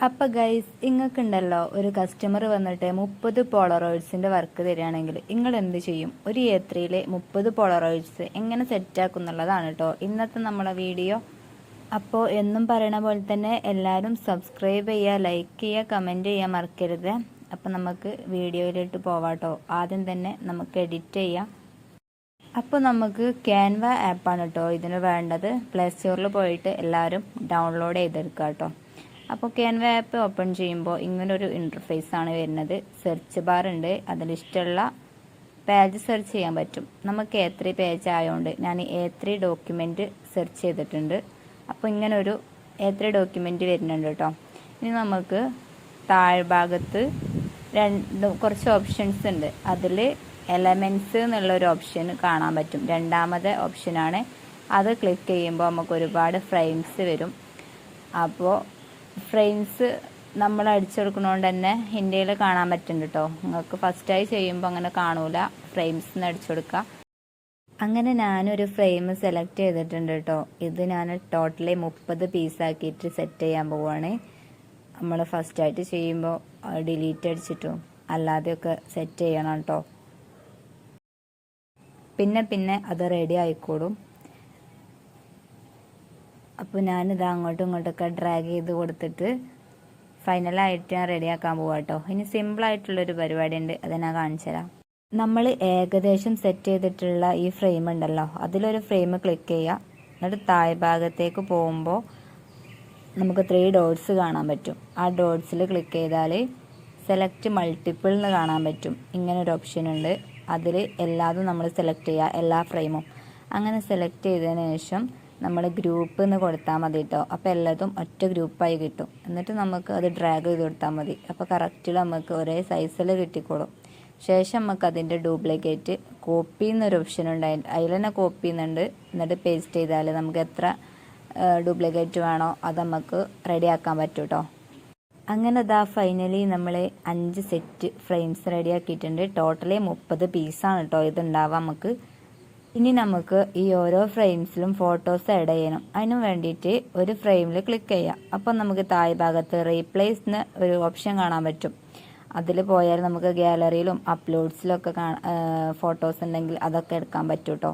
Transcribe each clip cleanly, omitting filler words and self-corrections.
അപ്പോൾ ഗൈസ് ഇങ്ങക്കുണ്ടല്ലോ ഒരു കസ്റ്റമർ വന്നിട്ട് 30 പോളറോയിഡ്സിൻ്റെ വർക്ക് തരികയാണെങ്കിൽ നിങ്ങൾ എന്ത് ചെയ്യും? ഒരു A3 30 പോളറോയിഡ്സ് എങ്ങനെ സെറ്റാക്കുന്നുള്ളതാണ് കേട്ടോ ഇന്നത്തെ നമ്മളെ വീഡിയോ. അപ്പോൾ എന്നും പറയണ പോലെ തന്നെ എല്ലാവരും സബ്സ്ക്രൈബ് ചെയ്യുക, ലൈക്ക് ചെയ്യുക, കമൻറ്റ് ചെയ്യാൻ മറക്കരുത്. അപ്പോൾ നമുക്ക് വീഡിയോയിലോട്ട് പോവാട്ടോ. ആദ്യം തന്നെ നമുക്ക് എഡിറ്റ് ചെയ്യാം. അപ്പോൾ നമുക്ക് ക്യാൻവ ആപ്പാണ് കേട്ടോ ഇതിന് വേണ്ടത്. പ്ലേ സ്റ്റോറിൽ പോയിട്ട് എല്ലാവരും ഡൗൺലോഡ് ചെയ്തെടുക്കുക കേട്ടോ. അപ്പോൾ ക്യാൻവ ആപ്പ് ഓപ്പൺ ചെയ്യുമ്പോൾ ഇങ്ങനൊരു ഇൻ്റർഫേസ് ആണ് വരുന്നത്. സെർച്ച് ബാർ ഉണ്ട്, അതിലിഷ്ടമുള്ള പേജ് സെർച്ച് ചെയ്യാൻ പറ്റും. നമുക്ക് A3 പേജ് ആയതുകൊണ്ട് ഞാൻ A3 ഡോക്യുമെൻറ്റ് സെർച്ച് ചെയ്തിട്ടുണ്ട്. അപ്പോൾ ഇങ്ങനൊരു A3 ഡോക്യുമെൻറ്റ് വരുന്നുണ്ട് കേട്ടോ. ഇനി നമുക്ക് താഴ്ഭാഗത്ത് കുറച്ച് ഓപ്ഷൻസ് ഉണ്ട്. അതിൽ എലമെൻറ്റ്സ് എന്നുള്ളൊരു ഓപ്ഷൻ കാണാൻ പറ്റും. രണ്ടാമത്തെ ഓപ്ഷനാണ്. അത് ക്ലിക്ക് ചെയ്യുമ്പോൾ നമുക്ക് ഒരുപാട് ഫ്രെയിംസ് വരും. അപ്പോൾ ഫ്രെയിംസ് നമ്മൾ അടിച്ചെടുക്കുന്നതുകൊണ്ട് തന്നെ ഇന്ത്യയിൽ കാണാൻ പറ്റുന്നുണ്ട് കേട്ടോ. നിങ്ങൾക്ക് ഫസ്റ്റായി ചെയ്യുമ്പോൾ അങ്ങനെ കാണൂല, ഫ്രെയിംസ് അടിച്ചെടുക്കുക. അങ്ങനെ ഞാനൊരു ഫ്രെയിം സെലക്ട് ചെയ്തിട്ടുണ്ട് കേട്ടോ. ഇത് ഞാൻ ടോട്ടലി 30 പീസാക്കിയിട്ട് സെറ്റ് ചെയ്യാൻ പോവുകയാണ്. നമ്മൾ ഫസ്റ്റായിട്ട് ചെയ്യുമ്പോൾ ഡിലീറ്റ് അടിച്ചിട്ടും അല്ലാതെയൊക്കെ സെറ്റ് ചെയ്യണം കേട്ടോ. പിന്നെ അത് റെഡി ആയിക്കോളും. അപ്പോൾ ഞാനിത് അങ്ങോട്ടും ഇങ്ങോട്ടൊക്കെ ഡ്രാഗ് ചെയ്ത് കൊടുത്തിട്ട് ഫൈനലായിട്ട് ഞാൻ റെഡിയാക്കാൻ പോവാം കേട്ടോ. ഇനി സിമ്പിളായിട്ടുള്ളൊരു പരിപാടി ഉണ്ട്, അത് ഞാൻ കാണിച്ചു തരാം. നമ്മൾ ഏകദേശം സെറ്റ് ചെയ്തിട്ടുള്ള ഈ ഫ്രെയിം ഉണ്ടല്ലോ, അതിലൊരു ഫ്രെയിം ക്ലിക്ക് ചെയ്യുക. എന്നിട്ട് താഴെ ഭാഗത്തേക്ക് പോകുമ്പോൾ നമുക്ക് 3 ഡോട്ട്സ് കാണാൻ പറ്റും. ആ ഡോട്ട്സിൽ ക്ലിക്ക് ചെയ്താൽ സെലക്ട് മൾട്ടിപ്പിൾ എന്ന് കാണാൻ പറ്റും. ഇങ്ങനൊരു ഓപ്ഷൻ ഉണ്ട്. അതിൽ എല്ലാതും നമ്മൾ സെലക്ട് ചെയ്യുക, എല്ലാ ഫ്രെയിമും. അങ്ങനെ സെലക്ട് ചെയ്തതിന് ശേഷം നമ്മൾ ഗ്രൂപ്പ് എന്ന് കൊടുത്താൽ മതി കേട്ടോ. അപ്പോൾ എല്ലാതും ഒറ്റ ഗ്രൂപ്പായി കിട്ടും. എന്നിട്ട് നമുക്ക് അത് ഡ്രാഗ് ചെയ്ത് കൊടുത്താൽ മതി. അപ്പോൾ കറക്റ്റിൽ നമുക്ക് ഒരേ സൈസിൽ കിട്ടിക്കോളും. ശേഷം നമുക്ക് അതിൻ്റെ ഡ്യൂപ്ലിക്കേറ്റ് കോപ്പി എന്നൊരു ഓപ്ഷൻ ഉണ്ട്. അതിൽ തന്നെ കോപ്പി ചെയ്യുന്നുണ്ട്. എന്നിട്ട് പേസ്റ്റ് ചെയ്താൽ നമുക്ക് എത്ര ഡ്യൂപ്ലിക്കേറ്റ് വേണോ അത് നമുക്ക് റെഡിയാക്കാൻ പറ്റും കേട്ടോ. അങ്ങനെ ഇതാ ഫൈനലി നമ്മൾ 5 സെറ്റ് ഫ്രെയിംസ് റെഡിയാക്കിയിട്ടുണ്ട്. ടോട്ടലി 30 പീസാണ് കേട്ടോ ഇതുണ്ടാവുക നമുക്ക്. ഇനി നമുക്ക് ഈ ഓരോ ഫ്രെയിംസിലും ഫോട്ടോസ് ആഡ് ചെയ്യണം. അതിന് വേണ്ടിയിട്ട് ഒരു ഫ്രെയിമിൽ ക്ലിക്ക് ചെയ്യാം. അപ്പം നമുക്ക് താഴെ ഭാഗത്ത് റീപ്ലേസ് എന്ന് ഒരു ഓപ്ഷൻ കാണാൻ പറ്റും. അതിൽ പോയാൽ നമുക്ക് ഗാലറിയിലും അപ്ലോഡ്സിലൊക്കെ ഫോട്ടോസ് ഉണ്ടെങ്കിൽ അതൊക്കെ എടുക്കാൻ പറ്റും കേട്ടോ.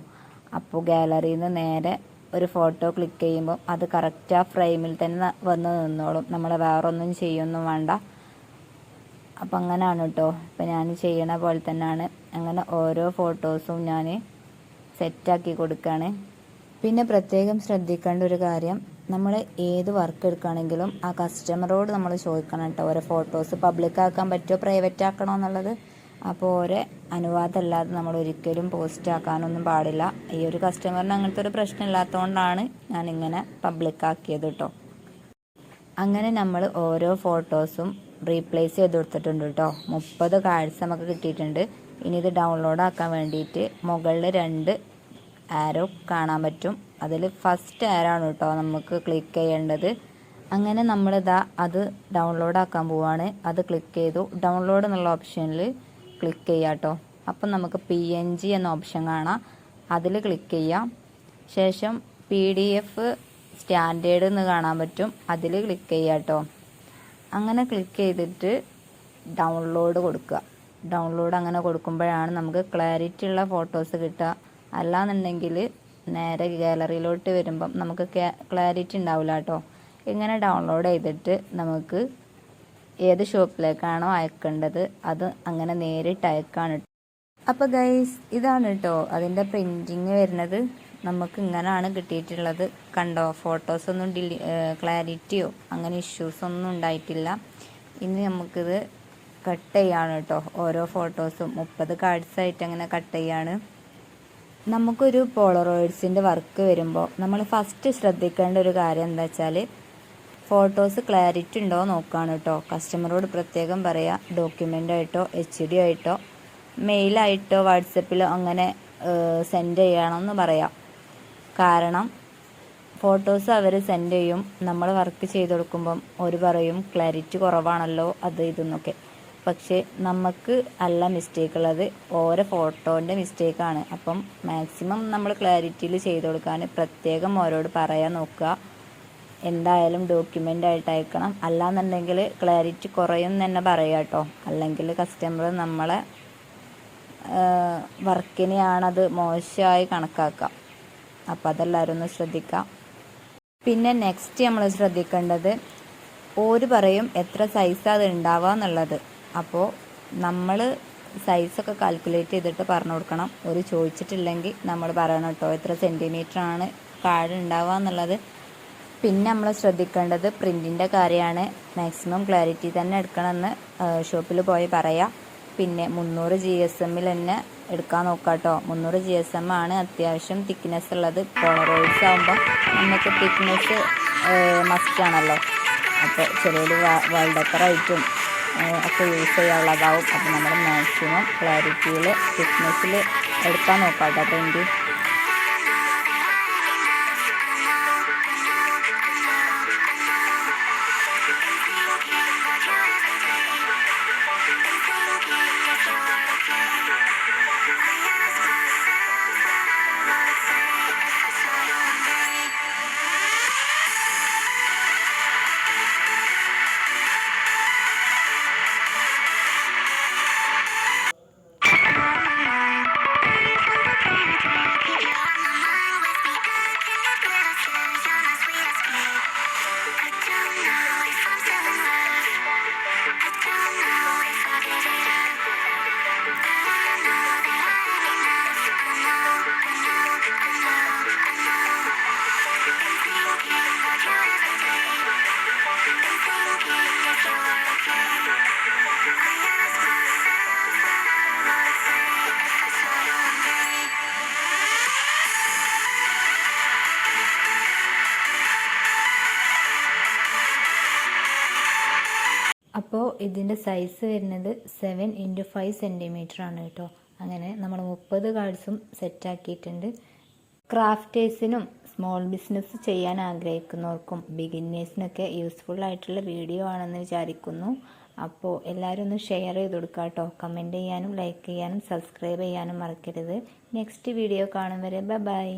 അപ്പോൾ ഗാലറിയിൽ നിന്ന് നേരെ ഒരു ഫോട്ടോ ക്ലിക്ക് ചെയ്യുമ്പോൾ അത് കറക്റ്റ് ആ ഫ്രെയിമിൽ തന്നെ വന്ന് നിന്നോളും. നമ്മൾ വേറൊന്നും ചെയ്യൊന്നും വേണ്ട. അപ്പം അങ്ങനെയാണ് കേട്ടോ. ഇപ്പം ഞാൻ ചെയ്യണ പോലെ തന്നെയാണ്. അങ്ങനെ ഓരോ ഫോട്ടോസും ഞാൻ സെറ്റാക്കി കൊടുക്കുകയാണ്. പിന്നെ പ്രത്യേകം ശ്രദ്ധിക്കേണ്ട ഒരു കാര്യം, നമ്മൾ ഏത് വർക്ക് എടുക്കുകയാണെങ്കിലും ആ കസ്റ്റമറോട് നമ്മൾ ചോദിക്കണം കേട്ടോ. ഓരോ ഫോട്ടോസ് പബ്ലിക് ആക്കാൻ പറ്റുമോ, പ്രൈവറ്റ് ആക്കണോ എന്നുള്ളത്. അപ്പോൾ ഓരോ അനുവാദമല്ലാതെ നമ്മൾ ഒരിക്കലും പോസ്റ്റ് ആക്കാനൊന്നും പാടില്ല. ഈ ഒരു കസ്റ്റമറിന് അങ്ങനത്തെ ഒരു പ്രശ്നം ഇല്ലാത്തതുകൊണ്ടാണ് ഞാനിങ്ങനെ പബ്ലിക് ആക്കിയത് കേട്ടോ. അങ്ങനെ നമ്മൾ ഓരോ ഫോട്ടോസും റീപ്ലേസ് ചെയ്ത് കൊടുത്തിട്ടുണ്ട് കേട്ടോ. 30 കാർഡ്സ് നമുക്ക് കിട്ടിയിട്ടുണ്ട്. ഇനി ഇത് ഡൗൺലോഡ് ആക്കാൻ വേണ്ടിയിട്ട് മുകളിൽ 2 ആരോ കാണാൻ പറ്റും. അതിൽ ഫസ്റ്റ് ആരാണ് കേട്ടോ നമുക്ക് ക്ലിക്ക് ചെയ്യേണ്ടത്. അങ്ങനെ നമ്മളിതാ അത് ഡൗൺലോഡ് ആക്കാൻ പോവാണ്. അത് ക്ലിക്ക് ചെയ്തു. ഡൗൺലോഡ് എന്നുള്ള ഓപ്ഷനിൽ ക്ലിക്ക് ചെയ്യാം കേട്ടോ. അപ്പം നമുക്ക് PNG എന്ന ഓപ്ഷൻ കാണാം. അതിൽ ക്ലിക്ക് ചെയ്യാം. ശേഷം PDF സ്റ്റാൻഡേർഡ് എന്ന് കാണാൻ പറ്റും. അതിൽ ക്ലിക്ക് ചെയ്യാം കേട്ടോ. അങ്ങനെ ക്ലിക്ക് ചെയ്തിട്ട് ഡൗൺലോഡ് കൊടുക്കുക. ഡൗൺലോഡ് അങ്ങനെ കൊടുക്കുമ്പോഴാണ് നമുക്ക് ക്ലാരിറ്റി ഉള്ള ഫോട്ടോസ് കിട്ടുക. അല്ലാന്നുണ്ടെങ്കിൽ നേരെ ഗാലറിയിലോട്ട് വരുമ്പം നമുക്ക് ക്ലാരിറ്റി ഉണ്ടാവില്ല കേട്ടോ. ഇങ്ങനെ ഡൗൺലോഡ് ചെയ്തിട്ട് നമുക്ക് ഏത് ഷോപ്പിലേക്കാണോ അയക്കേണ്ടത് അത് അങ്ങനെ നേരിട്ട് അയക്കാണ്. അപ്പോൾ ഗൈസ് ഇതാണ് കേട്ടോ അതിൻ്റെ പ്രിൻറ്റിങ് വരുന്നത്. നമുക്ക് ഇങ്ങനെയാണ് കിട്ടിയിട്ടുള്ളത്. കണ്ടോ, ഫോട്ടോസൊന്നും ക്ലാരിറ്റിയോ അങ്ങനെ ഇഷ്യൂസൊന്നും ഉണ്ടായിട്ടില്ല. ഇനി നമുക്കിത് കട്ട് ചെയ്യാണ് കേട്ടോ. ഓരോ ഫോട്ടോസും 30 കാർഡ്സായിട്ട് അങ്ങനെ കട്ട് ചെയ്യാണ്. നമുക്കൊരു പോളറോയിഡ്സിൻ്റെ വർക്ക് വരുമ്പോൾ നമ്മൾ ഫസ്റ്റ് ശ്രദ്ധിക്കേണ്ട ഒരു കാര്യം എന്താ വെച്ചാൽ ഫോട്ടോസ് ക്ലാരിറ്റി ഉണ്ടോ നോക്കുകയാണ് കേട്ടോ. കസ്റ്റമറോട് പ്രത്യേകം പറയാം. ഡോക്യുമെൻ്റ് ആയിട്ടോ HD ആയിട്ടോ മെയിലായിട്ടോ വാട്സപ്പിലോ അങ്ങനെ സെൻഡ് ചെയ്യണമെന്ന് പറയാം. കാരണം ഫോട്ടോസ് അവർ സെൻഡ് ചെയ്യും. നമ്മൾ വർക്ക് ചെയ്ത് കൊടുക്കുമ്പം ഒരു പറയും ക്ലാരിറ്റി കുറവാണല്ലോ അത് ഇതെന്നൊക്കെ. പക്ഷേ നമുക്ക് അല്ല മിസ്റ്റേക്ക് ഉള്ളത്, ഓരോ ഫോട്ടോൻ്റെ മിസ്റ്റേക്കാണ്. അപ്പം മാക്സിമം നമ്മൾ ക്ലാരിറ്റിയിൽ ചെയ്ത് കൊടുക്കാൻ പ്രത്യേകം അവരോട് പറയാൻ നോക്കുക. എന്തായാലും ഡോക്യുമെൻ്റ് ആയിട്ട് അയക്കണം. അല്ലാന്നുണ്ടെങ്കിൽ ക്ലാരിറ്റി കുറയും എന്ന് തന്നെ പറയാം കേട്ടോ. അല്ലെങ്കിൽ കസ്റ്റമർ നമ്മളെ വർക്കിനെയാണത് മോശമായി കണക്കാക്കാം. അപ്പോൾ അതെല്ലാവരും ഒന്ന് ശ്രദ്ധിക്കാം. പിന്നെ നെക്സ്റ്റ് നമ്മൾ ശ്രദ്ധിക്കേണ്ടത് ഓര് പറയും എത്ര സൈസാണ് അത് ഉണ്ടാവുക എന്നുള്ളത്. അപ്പോൾ നമ്മൾ സൈസൊക്കെ കാൽക്കുലേറ്റ് ചെയ്തിട്ട് പറഞ്ഞു കൊടുക്കണം. ഒരു ചോദിച്ചിട്ടില്ലെങ്കിൽ നമ്മൾ പറയണം കേട്ടോ എത്ര സെൻറ്റിമീറ്ററാണ് കാർഡ് ഉണ്ടാവുക എന്നുള്ളത്. പിന്നെ നമ്മൾ ശ്രദ്ധിക്കേണ്ടത് പ്രിൻറ്റിൻ്റെ കാര്യമാണ്. മാക്സിമം ക്ലാരിറ്റി തന്നെ എടുക്കണമെന്ന് ഷോപ്പിൽ പോയി പറയാം. പിന്നെ 300 GSM തന്നെ എടുക്കാൻ നോക്കാം കേട്ടോ. 300 GSM ആണ് അത്യാവശ്യം തിക്നെസ് ഉള്ളത്. പോളറോയിഡ്സ് ആകുമ്പോൾ നമുക്ക് തിക്നെസ് മസ്റ്റാണല്ലോ. അപ്പോൾ ചെറിയൊരു വാൾഡക്കറായിട്ടും ഒക്കെ യൂസ് ചെയ്യാനുള്ളതാവും. അപ്പോൾ നമ്മൾ മാക്സിമം ക്ലാരിറ്റിയിൽ തിക്നെസ്സിൽ എടുക്കാൻ നോക്കാം കേട്ടോ പ്രിൻറ്റ്. അപ്പോൾ ഇതിൻ്റെ സൈസ് വരുന്നത് 7 × 5 സെൻറ്റിമീറ്റർ ആണ് കേട്ടോ. അങ്ങനെ നമ്മൾ 30 കാർഡ്സും സെറ്റാക്കിയിട്ടുണ്ട്. ക്രാഫ്റ്റേഴ്സിനും സ്മോൾ ബിസിനസ് ചെയ്യാൻ ആഗ്രഹിക്കുന്നവർക്കും ബിഗിന്നേഴ്സിനൊക്കെ യൂസ്ഫുൾ ആയിട്ടുള്ള വീഡിയോ ആണെന്ന് വിചാരിക്കുന്നു. അപ്പോൾ എല്ലാവരും ഒന്ന് ഷെയർ ചെയ്ത് കൊടുക്കുക കേട്ടോ. കമൻറ്റ് ചെയ്യാനും ലൈക്ക് ചെയ്യാനും സബ്സ്ക്രൈബ് ചെയ്യാനും മറക്കരുത്. നെക്സ്റ്റ് വീഡിയോ കാണും വരെ ബൈ.